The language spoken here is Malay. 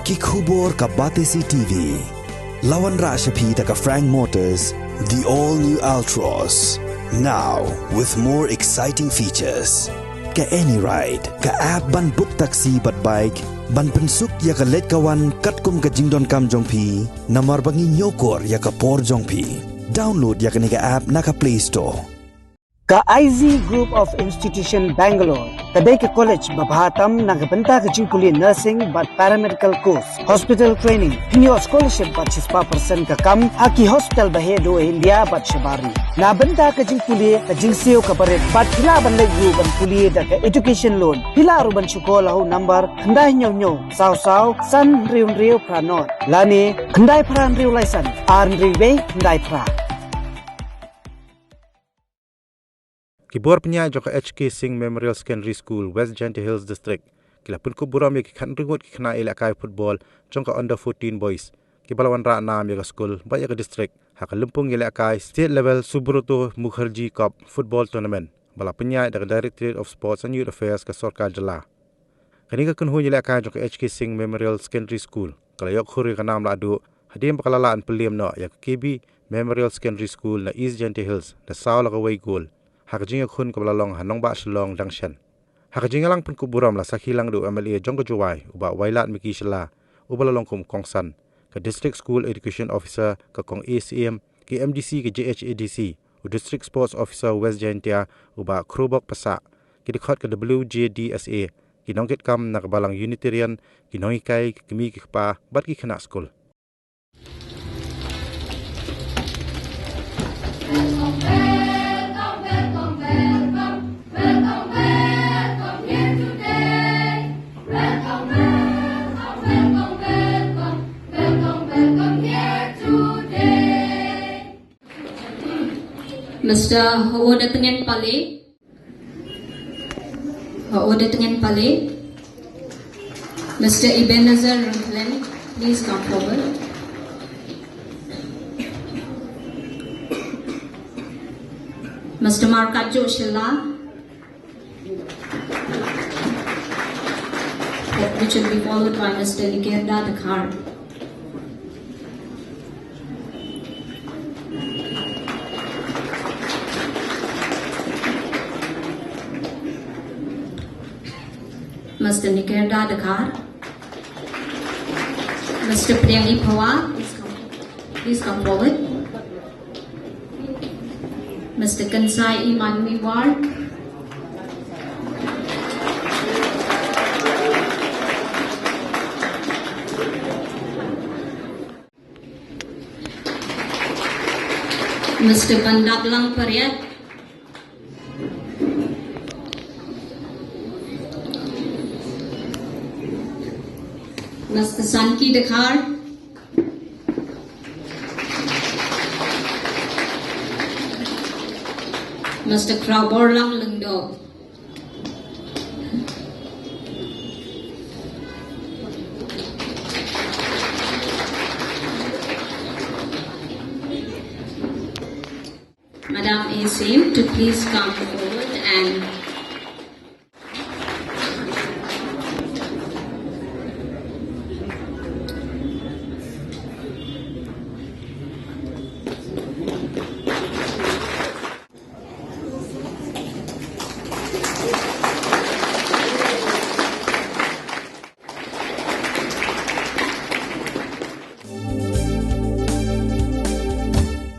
Kikubor ka Batesi TV. Lawan Rashapi ka Frank Motors, the all-new Altros. Now, with more exciting features. Ka any ride, ka app ban book taxi bat bike, ban pensuk ya ka let kawan katkum ka jingdon kam jongpi, namar bangi nyokor ya ka por jongpi. Download ya ka app na ka Play Store. Ka IZ Group of Institution Bangalore, kadai ke college babhatam nagabenta ka jingpuli nursing but paramedical course, hospital training, hinyo scholarship but 6% ka kam, haki hospital bahedo India but shabari. Nabenta ka jingpuli ka jingseo ka baret but hila ban lagu ban puli da ka education loan. Hila ruban syukola ho number kandai nyo saw san riu pranot. Lani kandai pran riu license, ar riu kandai pra. Kibor penyak joka HK Singh Memorial Secondary School, West Genty Hills District. Kila Pynkup Burom ki kan ringut ki kena Ïalehkai football jongka under 14 boys. Kibalawan ra nam ya school ba ya district haka lumpung Ïalehkai state level Subroto Mukherjee Cup football tournament. Bala penyak daga Directorate of Sports and Youth Affairs ka Sarkar Jala. Kani ka Kynhun Ïalehkai joka HK Singh Memorial Secondary School. Kala yok khuri ka nam la adu hadim pakalalaan peliem no ya KB Memorial Secondary School na East Genty Hills na saw la away goal. Hakajinga khun kabalalong hanong ba shalong dangshan. Hakajinga lang Pynkup Burom la sakhilang do MLA jongka juwai uba wailat miki shala ubalalong kum kongsan ka District School Education Officer ka kong ACM ki MDC ki JHADC u District Sports Officer West Gentia uba Krobok Pasa ki dikhot ka WJDSA ki nongkit kam na kabalang Unitarian ki Ïalehkai ki kimi ki pa bat ki khana school. Mr. Ho'odatengan Pale, Mr. Ebenezer Rumplen, please come forward. Mr. Markajo Shilla, which will be followed by Mr. Nikerda Dakhar. Mr. Nikerda Dakhar, Mr. Priyangi Pawar, please come forward. Mr. Kansai Imanmiwar, Mr. Bandablang Pariat, Mr. Sanki Dakhar, Mr. Kraborlang Lungdo, Madam Asim to please come forward and